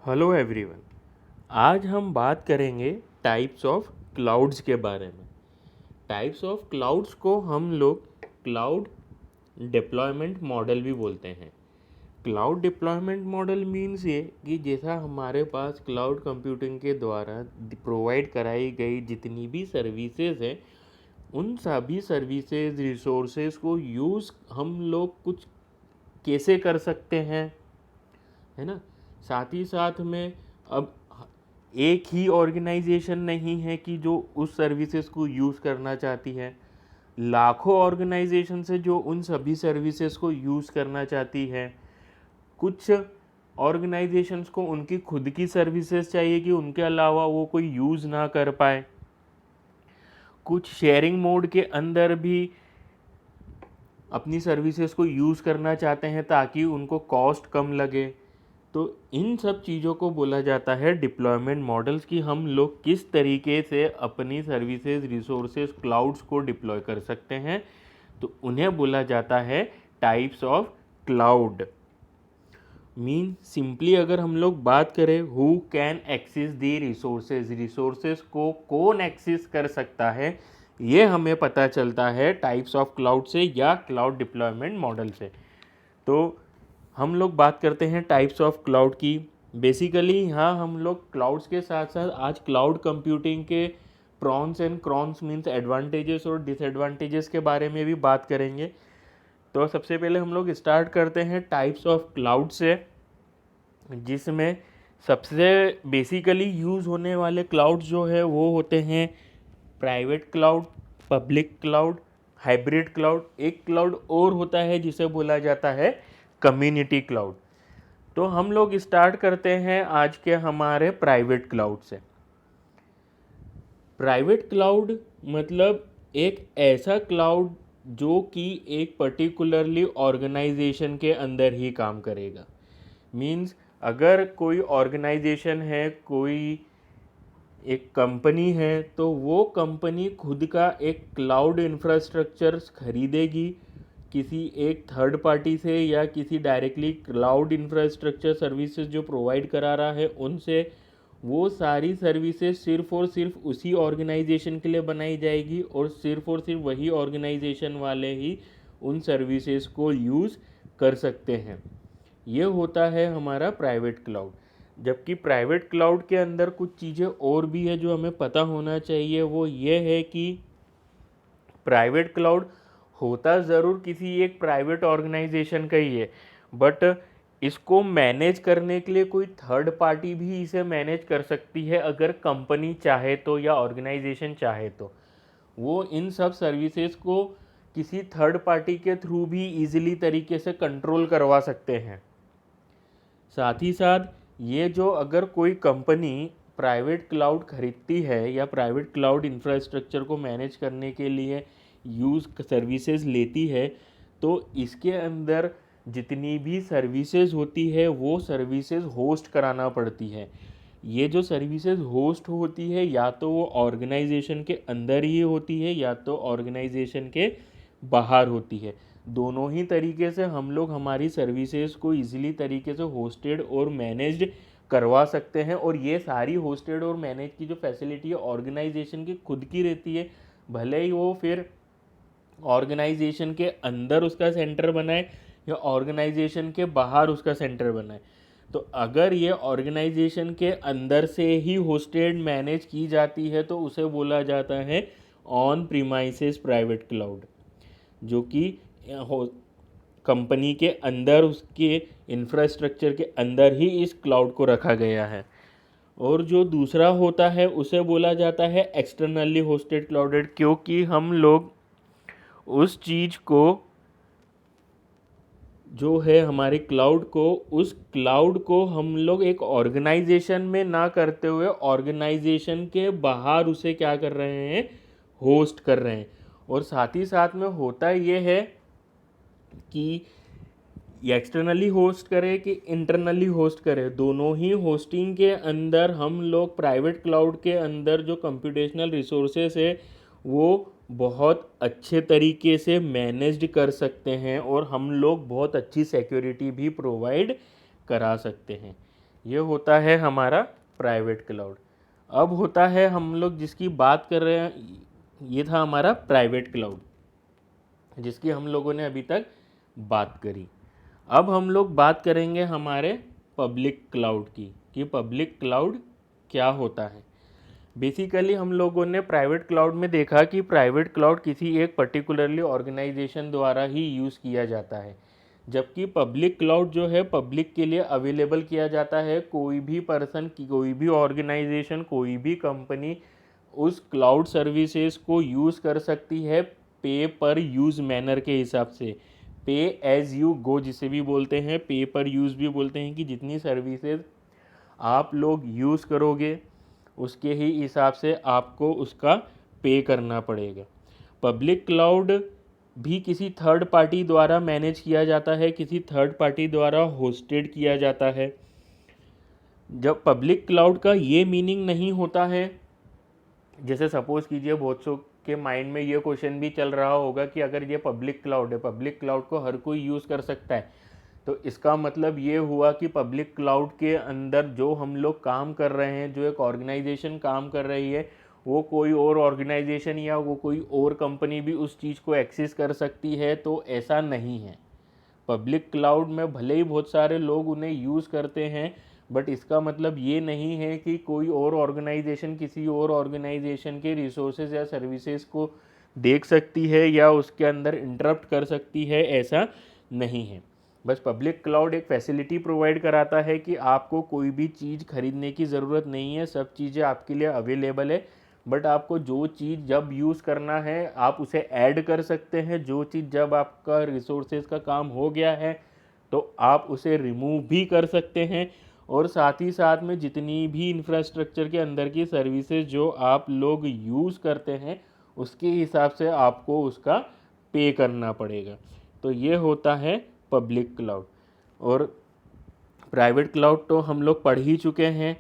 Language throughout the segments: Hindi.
Hello everyone. आज हम बात करेंगे टाइप्स ऑफ क्लाउड्स के बारे में। टाइप्स ऑफ क्लाउड्स को हम लोग क्लाउड डिप्लॉयमेंट मॉडल भी बोलते हैं। क्लाउड डिप्लॉयमेंट मॉडल मीन्स ये कि जैसा हमारे पास क्लाउड कंप्यूटिंग के द्वारा प्रोवाइड कराई गई जितनी भी सर्विसेज हैं, उन सभी सर्विसेज रिसोर्सेज को यूज़ हम लोग कुछ कैसे कर सकते हैं, है ना। साथ ही साथ में अब एक ही ऑर्गेनाइजेशन नहीं है कि जो उस सर्विसेज को यूज़ करना चाहती है, लाखों ऑर्गेनाइजेशन से जो उन सभी सर्विसेज को यूज़ करना चाहती है। कुछ ऑर्गेनाइजेशंस को उनकी खुद की सर्विसेज चाहिए कि उनके अलावा वो कोई यूज़ ना कर पाए। कुछ शेयरिंग मोड के अंदर भी अपनी सर्विसेज को यूज़ करना चाहते हैं ताकि उनको कॉस्ट कम लगे। तो इन सब चीज़ों को बोला जाता है डिप्लॉयमेंट मॉडल्स, कि हम लोग किस तरीके से अपनी सर्विसेज रिसोर्सेज क्लाउड्स को डिप्लॉय कर सकते हैं। तो उन्हें बोला जाता है types of cloud. Mean simply अगर हम लोग बात करें, who can access the resources, resources को कौन एक्सेस कर सकता है, ये हमें पता चलता है टाइप्स ऑफ क्लाउड से या क्लाउड डिप्लॉयमेंट मॉडल से। तो हम लोग बात करते हैं टाइप्स ऑफ क्लाउड की। बेसिकली यहाँ हम लोग क्लाउड्स के साथ साथ आज क्लाउड कंप्यूटिंग के pros and cons means advantages और डिसएडवांटेजेस के बारे में भी बात करेंगे। तो सबसे पहले हम लोग स्टार्ट करते हैं टाइप्स ऑफ क्लाउड से, जिसमें सबसे बेसिकली यूज़ होने वाले क्लाउड जो है वो होते हैं private cloud, public cloud, hybrid cloud. एक क्लाउड और होता है जिसे बोला जाता है कम्युनिटी क्लाउड। तो हम लोग स्टार्ट करते हैं आज के हमारे प्राइवेट क्लाउड से। प्राइवेट क्लाउड मतलब एक ऐसा क्लाउड जो कि एक पर्टिकुलरली ऑर्गेनाइजेशन के अंदर ही काम करेगा। मीन्स अगर कोई ऑर्गेनाइजेशन है, कोई एक कंपनी है, तो वो कंपनी खुद का एक क्लाउड इंफ्रास्ट्रक्चर खरीदेगी किसी एक थर्ड पार्टी से या किसी डायरेक्टली क्लाउड इंफ्रास्ट्रक्चर सर्विसेज जो प्रोवाइड करा रहा है उनसे। वो सारी सर्विसेज सिर्फ और सिर्फ उसी ऑर्गेनाइजेशन के लिए बनाई जाएगी और सिर्फ वही ऑर्गेनाइजेशन वाले ही उन सर्विसेज को यूज़ कर सकते हैं। ये होता है हमारा प्राइवेट क्लाउड। जबकि प्राइवेट क्लाउड के अंदर कुछ चीज़ें और भी है जो हमें पता होना चाहिए। वो ये है कि प्राइवेट क्लाउड होता ज़रूर किसी एक प्राइवेट ऑर्गेनाइजेशन का ही है, बट इसको मैनेज करने के लिए कोई थर्ड पार्टी भी इसे मैनेज कर सकती है अगर कंपनी चाहे तो या ऑर्गेनाइजेशन चाहे तो। वो इन सब सर्विसेज को किसी थर्ड पार्टी के थ्रू भी इजीली तरीके से कंट्रोल करवा सकते हैं। साथ ही साथ ये जो अगर कोई कंपनी प्राइवेट क्लाउड खरीदती है या प्राइवेट क्लाउड इंफ्रास्ट्रक्चर को मैनेज करने के लिए यूज़ सर्विसेज लेती है, तो इसके अंदर जितनी भी सर्विसेज होती है वो सर्विसेज होस्ट कराना पड़ती है। ये जो सर्विसेज होस्ट होती है या तो वो ऑर्गेनाइजेशन के अंदर ही होती है या तो ऑर्गेनाइजेशन के बाहर होती है। दोनों ही तरीके से हम लोग हमारी सर्विसेज को इजीली तरीके से होस्टेड और मैनेज्ड करवा सकते हैं। और ये सारी होस्टेड और मैनेज की जो फैसिलिटी है ऑर्गेनाइजेशन की खुद की रहती है, भले ही वो फिर ऑर्गेनाइजेशन के अंदर उसका सेंटर बनाए या ऑर्गेनाइजेशन के बाहर उसका सेंटर बनाए। तो अगर ये ऑर्गेनाइजेशन के अंदर से ही होस्टेड मैनेज की जाती है तो उसे बोला जाता है ऑन प्रीमाइसेस प्राइवेट क्लाउड, जो कि कंपनी के अंदर उसके इंफ्रास्ट्रक्चर के अंदर ही इस क्लाउड को रखा गया है। और जो दूसरा होता है उसे बोला जाता है एक्सटर्नली होस्टेड क्लाउडेड, क्योंकि हम लोग उस चीज़ को जो है हमारे उस क्लाउड को हम लोग एक ऑर्गेनाइजेशन में ना करते हुए ऑर्गेनाइजेशन के बाहर उसे क्या कर रहे हैं, होस्ट कर रहे हैं। और साथ ही साथ में होता ये है कि ये एक्सटर्नली होस्ट करे कि इंटरनली होस्ट करे, दोनों ही होस्टिंग के अंदर हम लोग प्राइवेट क्लाउड के अंदर जो कंप्यूटेशनल रिसोर्सेस है वो बहुत अच्छे तरीके से मैनेज्ड कर सकते हैं और हम लोग बहुत अच्छी सिक्योरिटी भी प्रोवाइड करा सकते हैं। ये होता है हमारा प्राइवेट क्लाउड। अब होता है हम लोग जिसकी बात कर रहे हैं, ये था हमारा प्राइवेट क्लाउड जिसकी हम लोगों ने अभी तक बात करी। अब हम लोग बात करेंगे हमारे पब्लिक क्लाउड की, कि पब्लिक क्लाउड क्या होता है। बेसिकली हम लोगों ने प्राइवेट क्लाउड में देखा कि प्राइवेट क्लाउड किसी एक पर्टिकुलरली ऑर्गेनाइजेशन द्वारा ही यूज़ किया जाता है, जबकि पब्लिक क्लाउड जो है पब्लिक के लिए अवेलेबल किया जाता है। कोई भी पर्सन, कोई भी ऑर्गेनाइजेशन, कोई भी कंपनी उस क्लाउड सर्विसेज को यूज़ कर सकती है पे पर यूज़ मैनर के हिसाब से। पे एज यू गो जिसे भी बोलते हैं, पे पर यूज़ भी बोलते हैं, कि जितनी सर्विसेज आप लोग यूज़ करोगे उसके ही हिसाब से आपको उसका पे करना पड़ेगा। पब्लिक क्लाउड भी किसी थर्ड पार्टी द्वारा मैनेज किया जाता है, किसी थर्ड पार्टी द्वारा होस्टेड किया जाता है। जब पब्लिक क्लाउड का ये मीनिंग नहीं होता है, जैसे सपोज कीजिए बहुत सौ के माइंड में ये क्वेश्चन भी चल रहा होगा कि अगर ये पब्लिक क्लाउड है, पब्लिक क्लाउड को हर कोई यूज़ कर सकता है, तो इसका मतलब ये हुआ कि पब्लिक क्लाउड के अंदर जो हम लोग काम कर रहे हैं, जो एक ऑर्गेनाइजेशन काम कर रही है, वो कोई और ऑर्गेनाइजेशन या वो कोई और कंपनी भी उस चीज़ को एक्सेस कर सकती है। तो ऐसा नहीं है। पब्लिक क्लाउड में भले ही बहुत सारे लोग उन्हें यूज़ करते हैं, बट इसका मतलब ये नहीं है कि कोई और ऑर्गेनाइजेशन किसी और ऑर्गेनाइजेशन के रिसोर्सेज या सर्विसेज को देख सकती है या उसके अंदर इंटरप्ट कर सकती है, ऐसा नहीं है। बस पब्लिक क्लाउड एक फैसिलिटी प्रोवाइड कराता है कि आपको कोई भी चीज़ खरीदने की ज़रूरत नहीं है, सब चीज़ें आपके लिए अवेलेबल है। बट आपको जो चीज़ जब यूज़ करना है आप उसे ऐड कर सकते हैं, जो चीज़ जब आपका रिसोर्सेज का काम हो गया है तो आप उसे रिमूव भी कर सकते हैं। और साथ ही साथ में जितनी भी इंफ्रास्ट्रक्चर के अंदर की सर्विसेज जो आप लोग यूज़ करते हैं उसके हिसाब से आपको उसका पे करना पड़ेगा। तो ये होता है पब्लिक क्लाउड। और प्राइवेट क्लाउड तो हम लोग पढ़ ही चुके हैं।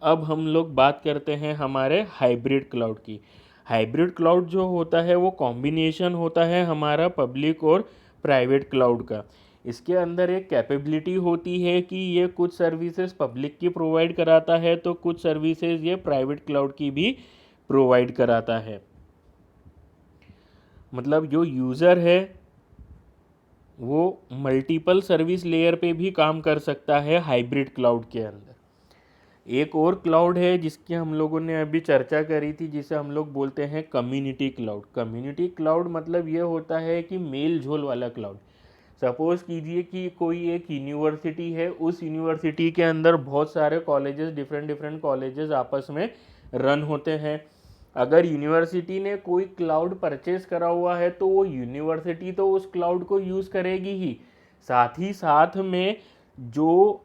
अब हम लोग बात करते हैं हमारे हाइब्रिड क्लाउड की। हाइब्रिड क्लाउड जो होता है वो कॉम्बिनेशन होता है हमारा पब्लिक और प्राइवेट क्लाउड का। इसके अंदर एक कैपेबिलिटी होती है कि ये कुछ सर्विसेज पब्लिक की प्रोवाइड कराता है, तो कुछ सर्विसेज ये प्राइवेट क्लाउड की भी प्रोवाइड कराता है। मतलब जो यूज़र है वो मल्टीपल सर्विस लेयर पे भी काम कर सकता है हाइब्रिड क्लाउड के अंदर। एक और क्लाउड है जिसकी हम लोगों ने अभी चर्चा करी थी, जिसे हम लोग बोलते हैं कम्युनिटी क्लाउड। कम्युनिटी क्लाउड मतलब ये होता है कि मेल झोल वाला क्लाउड। सपोज कीजिए कि कोई एक यूनिवर्सिटी है, उस यूनिवर्सिटी के अंदर बहुत सारे कॉलेजेस, डिफरेंट डिफरेंट कॉलेजेस आपस में रन होते हैं। अगर यूनिवर्सिटी ने कोई क्लाउड परचेज करा हुआ है तो वो यूनिवर्सिटी तो उस क्लाउड को यूज़ करेगी ही, साथ ही साथ में जो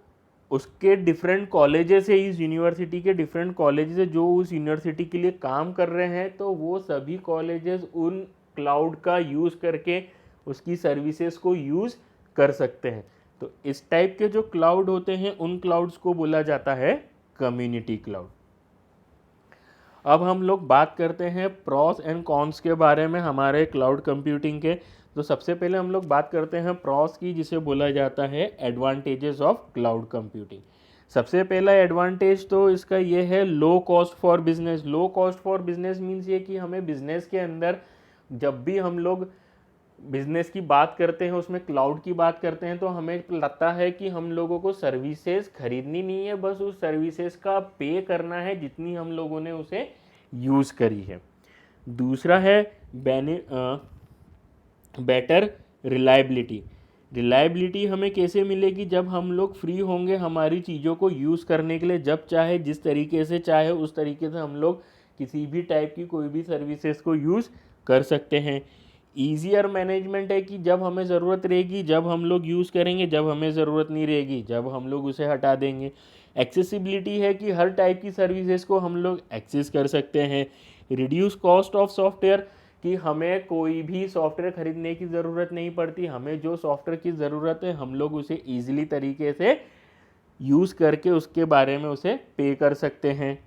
उसके डिफरेंट कॉलेजेस है, इस यूनिवर्सिटी के डिफरेंट कॉलेजेस है जो उस यूनिवर्सिटी के लिए काम कर रहे हैं, तो वो सभी कॉलेजेस उन क्लाउड का यूज़ करके उसकी सर्विसेज को यूज़ कर सकते हैं। तो इस टाइप के जो क्लाउड होते हैं उन क्लाउड्स को बोला जाता है कम्युनिटी क्लाउड। अब हम लोग बात करते हैं प्रॉस एंड कॉन्स के बारे में हमारे क्लाउड कंप्यूटिंग के। तो सबसे पहले हम लोग बात करते हैं प्रॉस की, जिसे बोला जाता है एडवांटेजेस ऑफ क्लाउड कंप्यूटिंग। सबसे पहला एडवांटेज तो इसका ये है low cost for business. Low cost for business means ये कि हमें बिजनेस के अंदर जब भी हम लोग बिजनेस की बात करते हैं, उसमें क्लाउड की बात करते हैं, तो हमें लगता है कि हम लोगों को सर्विसेज खरीदनी नहीं है, बस उस सर्विसेज का पे करना है जितनी हम लोगों ने उसे यूज़ करी है। दूसरा है बेटर रिलायबिलिटी। रिलायबिलिटी हमें कैसे मिलेगी? जब हम लोग फ्री होंगे हमारी चीज़ों को यूज़ करने के लिए, जब चाहे जिस तरीके से चाहे उस तरीके से हम लोग किसी भी टाइप की कोई भी सर्विसेज को यूज़ कर सकते हैं। ईजियर मैनेजमेंट है कि जब हमें ज़रूरत रहेगी जब हम लोग यूज़ करेंगे, जब हमें ज़रूरत नहीं रहेगी जब हम लोग उसे हटा देंगे। एक्सेसिबिलिटी है कि हर टाइप की सर्विसेज को हम लोग एक्सेस कर सकते हैं। रिड्यूस कॉस्ट ऑफ सॉफ्टवेयर, कि हमें कोई भी सॉफ्टवेयर खरीदने की ज़रूरत नहीं पड़ती, हमें जो सॉफ्टवेयर की ज़रूरत है हम लोग उसे ईजिली तरीके से यूज़ करके उसके बारे में उसे पे कर सकते हैं।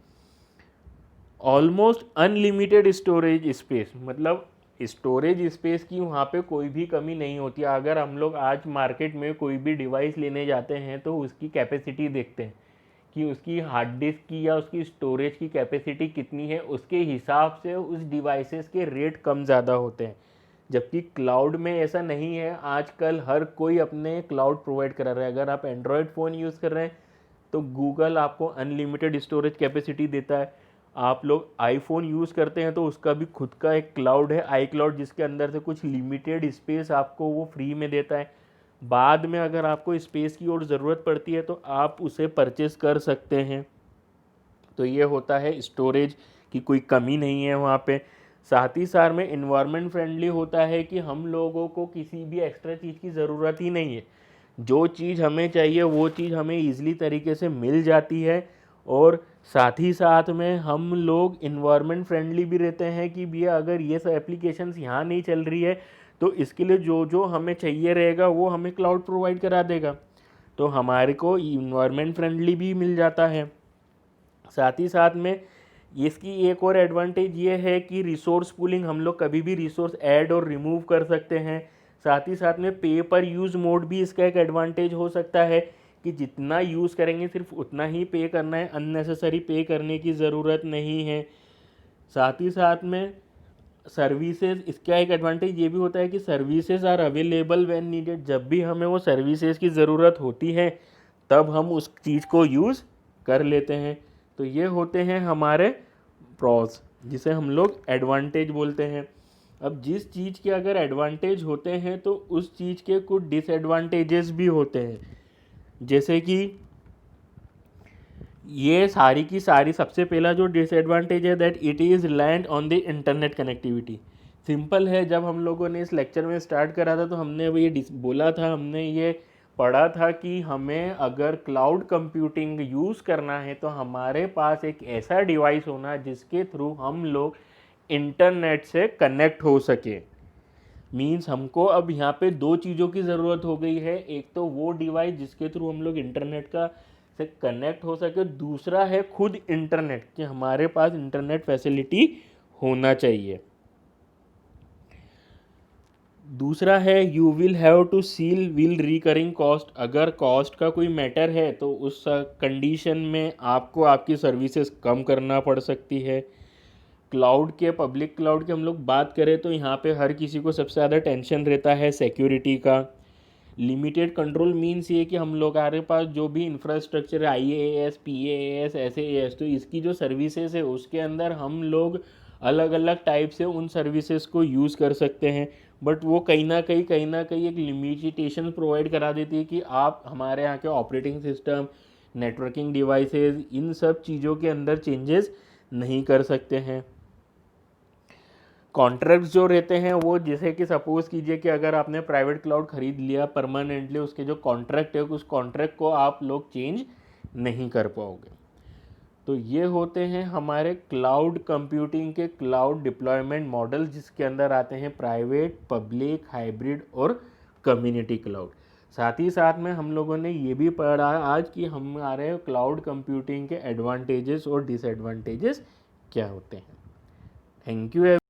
ऑलमोस्ट अनलिमिटेड स्टोरेज स्पेस, मतलब स्टोरेज स्पेस की वहाँ पे कोई भी कमी नहीं होती। अगर हम लोग आज मार्केट में कोई भी डिवाइस लेने जाते हैं तो उसकी कैपेसिटी देखते हैं कि उसकी हार्ड डिस्क की या उसकी स्टोरेज की कैपेसिटी कितनी है, उसके हिसाब से उस डिवाइसेस के रेट कम ज़्यादा होते हैं। जबकि क्लाउड में ऐसा नहीं है। आजकल हर कोई अपने क्लाउड प्रोवाइड करा रहा है। अगर आप एंड्रॉयड फ़ोन यूज़ कर रहे हैं तो गूगल आपको अनलिमिटेड स्टोरेज कैपेसिटी देता है। आप लोग आईफोन यूज़ करते हैं तो उसका भी खुद का एक क्लाउड है, आई क्लाउड, जिसके अंदर से कुछ लिमिटेड स्पेस आपको वो फ्री में देता है। बाद में अगर आपको स्पेस की और ज़रूरत पड़ती है तो आप उसे परचेस कर सकते हैं। तो ये होता है, स्टोरेज की कोई कमी नहीं है वहाँ पे। साथ ही साथ में इन्वायरमेंट फ्रेंडली होता है कि हम लोगों को किसी भी एक्स्ट्रा चीज़ की ज़रूरत ही नहीं है। जो चीज़ हमें चाहिए वो चीज़ हमें ईज़िली तरीके से मिल जाती है। और साथ ही साथ में हम लोग इन्वायरमेंट फ्रेंडली भी रहते हैं कि भैया अगर ये सब एप्लीकेशंस यहाँ नहीं चल रही है तो इसके लिए जो जो हमें चाहिए रहेगा वो हमें क्लाउड प्रोवाइड करा देगा। तो हमारे को इन्वायरमेंट फ्रेंडली भी मिल जाता है। साथ ही साथ में इसकी एक और एडवांटेज ये है कि रिसोर्स पूलिंग, हम लोग कभी भी रिसोर्स ऐड और रिमूव कर सकते हैं। साथ ही साथ में पे पर यूज़ मोड भी इसका एक एडवांटेज हो सकता है कि जितना यूज़ करेंगे सिर्फ उतना ही पे करना है, अननेसेसरी पे करने की ज़रूरत नहीं है। साथ ही साथ में सर्विसेज, इसका एक एडवांटेज ये भी होता है कि services are available when needed. जब भी हमें वो सर्विसेज की ज़रूरत होती है तब हम उस चीज़ को यूज़ कर लेते हैं। तो ये होते हैं हमारे प्रॉस, जिसे हम लोग एडवांटेज बोलते हैं। अब जिस चीज़ के अगर एडवांटेज होते हैं तो उस चीज़ के कुछ डिसएडवांटेजेस भी होते हैं। जैसे कि ये सारी की सारी, सबसे पहला जो डिसएडवांटेज है that it is reliant on the internet connectivity. Simple है, जब हम लोगों ने इस लेक्चर में स्टार्ट करा था तो हमने ये बोला था, हमने ये पढ़ा था कि हमें अगर क्लाउड कंप्यूटिंग यूज़ करना है तो हमारे पास एक ऐसा डिवाइस होना जिसके थ्रू हम लोग इंटरनेट से कनेक्ट हो सके। मीन्स हमको अब यहाँ पे दो चीज़ों की ज़रूरत हो गई है। एक तो वो डिवाइस जिसके थ्रू हम लोग इंटरनेट का से कनेक्ट हो सके, दूसरा है खुद इंटरनेट, कि हमारे पास इंटरनेट फैसिलिटी होना चाहिए। दूसरा है you will have to seal will recurring cost. अगर कॉस्ट का कोई मैटर है तो उस कंडीशन में आपको आपकी सर्विसेज कम करना पड़ सकती है। क्लाउड के, पब्लिक क्लाउड की हम लोग बात करें तो यहाँ पे हर किसी को सबसे ज़्यादा टेंशन रहता है सिक्योरिटी का। लिमिटेड कंट्रोल मीन्स ये कि हम लोग हमारे पास जो भी इंफ्रास्ट्रक्चर है, IaaS, PaaS, SaaS, तो इसकी जो सर्विसेज है उसके अंदर हम लोग अलग अलग टाइप से उन सर्विसेज को यूज़ कर सकते हैं। बट वो कहीं ना कहीं एक लिमिटेशन प्रोवाइड करा देती है कि आप हमारे यहाँ के ऑपरेटिंग सिस्टम, नेटवर्किंग डिवाइसेस, इन सब चीज़ों के अंदर चेंजेस नहीं कर सकते हैं। कॉन्ट्रैक्ट्स जो रहते हैं वो, जैसे कि सपोज़ कीजिए कि अगर आपने प्राइवेट क्लाउड ख़रीद लिया परमानेंटली, उसके जो कॉन्ट्रैक्ट है उस कॉन्ट्रैक्ट को आप लोग चेंज नहीं कर पाओगे। तो ये होते हैं हमारे क्लाउड कंप्यूटिंग के क्लाउड डिप्लॉयमेंट मॉडल, जिसके अंदर आते हैं प्राइवेट, पब्लिक, हाइब्रिड और कम्युनिटी क्लाउड। साथ ही साथ में हम लोगों ने ये भी पढ़ा आज कि हमारे क्लाउड कंप्यूटिंग के एडवांटेजेस और डिसएडवांटेजेस क्या होते हैं। Thank you.